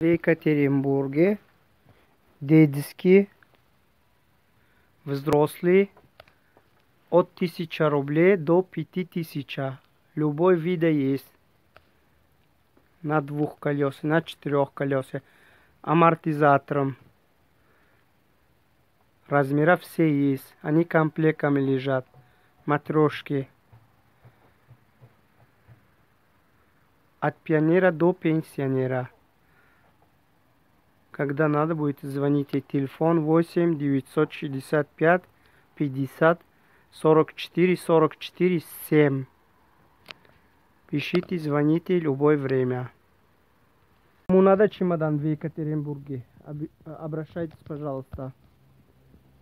В Екатеринбурге детский взрослый от 1000 рублей до 5000. Любой вид есть. На двух колесах, на четырех колесах. Амортизатором. Размера все есть. Они комплектами лежат. Матрешки. От пионера до пенсионера. Когда надо будет, звоните. Телефон 8 965 50 44 44 7. Пишите, звоните любое время. Кому надо чемодан в Екатеринбурге, обращайтесь, пожалуйста.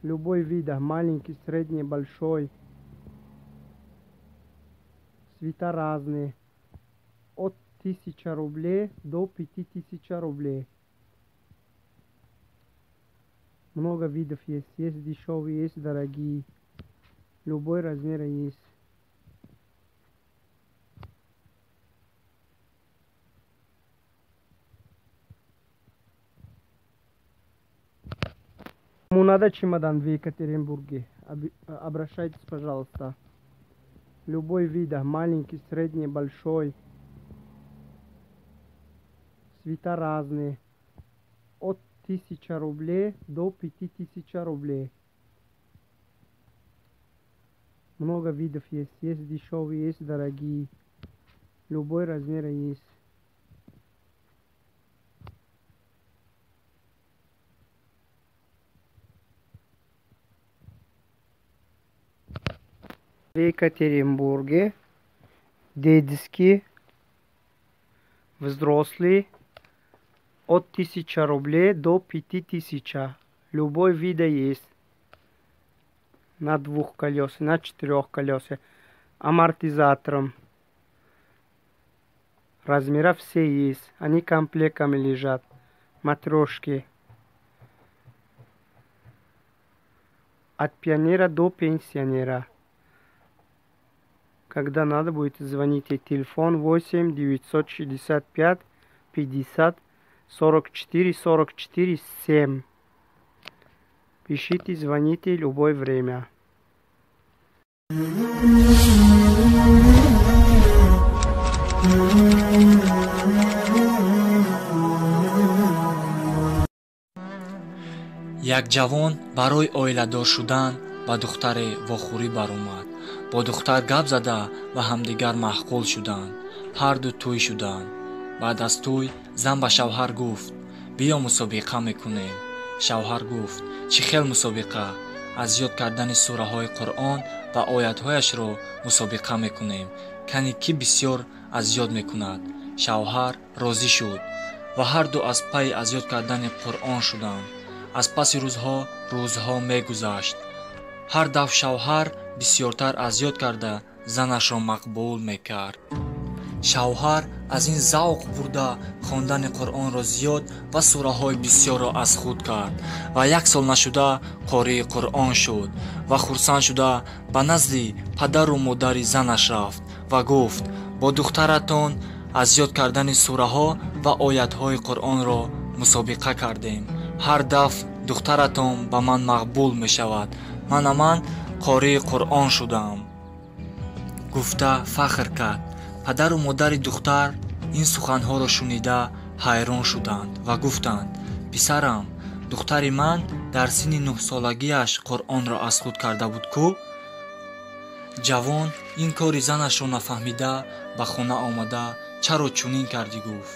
Любой вид, маленький, средний, большой. Цвета разные. От 1000 рублей до 5000 рублей. Много видов есть. Есть дешевые, есть дорогие. Любой размер есть. Кому надо чемодан в Екатеринбурге, обращайтесь, пожалуйста. Любой вид, маленький, средний, большой. Цвета разные. От 1000 рублей до 5000 рублей. Много видов есть. Есть дешевые, есть дорогие. Любой размер есть. В Екатеринбурге детский взрослый от 1000 рублей до 5000. Любой вид есть. На двух колесах, на четырех колесах. Амортизатором. Размера все есть. Они комплектами лежат. Матрешки. От пионера до пенсионера. Когда надо будет, звоните. Телефон 8 965 50 44 44 7. Пишите, звоните любое время. Як ҷавон барои оиладор шудан ба духтаре вохӯрӣ баромад. Бо духтар гап зада ба ҳамдигар маҳқул шуданд. Ҳарду тӯй шуданд. баъд аз тӯй зан ба шавҳар гуфт: биё мусобиқа мекунем. Шавҳар гуфт: чӣ хел мусобиқа? аз ёд кардани сураҳои Қуръон ва оятҳояшро мусобиқа мекунем. кани кӣ бисёр аз ёд мекунад? Шавҳар розӣ шуд ва ҳарду аз пайи аз ёд кардани Қуръон шуданд. аз паси рӯзҳо мегузашт. ҳар дафъ шавҳар бисёртар аз ёд карда занашро мақбул мекард. шавҳар аз ин завқ бурда хондани Қуръонро зиёд ва сураҳои бисёрро аз худ кард ва 1 сол нашуда қории Қуръон шуд ва хурсанд шуда ба назди падару модари занаш рафт ва гуфт: бо духтаратон аз ёд кардани сураҳо ва оятҳои Қуръонро мусобиқа кардем. ҳар дафъ духтаратон ба ман мақбул мешавад. ман қории Қуръон шудам. гуфта фахр кард. падару модари духтар ин суханҳоро шунида ҳайрон шуданд ва гуфтанд: писарам, духтари ман дар синни 9 солагиаш Қуръонро аз худ карда буд ку? ҷавон ин кори занашро нафаҳмида ба хона омада чаро чунин кардӣ гуфт.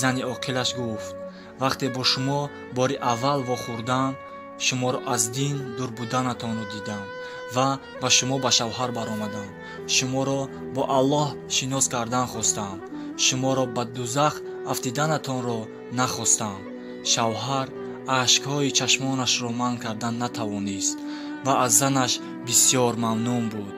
зани оқилаш гуфт: вақте бо шумо бори аввал вохӯрдам, шуморо аз дин дур буданатонро дидам ва ба шумо ба шавҳар баромадам. шуморо бо Аллоҳ шинос кардан хостам. шуморо ба дузах афтиданатонро нахостам. шавҳар ашкҳои чашмонашро манъ кардан натавонист ва аз занаш бисёр мамнун буд.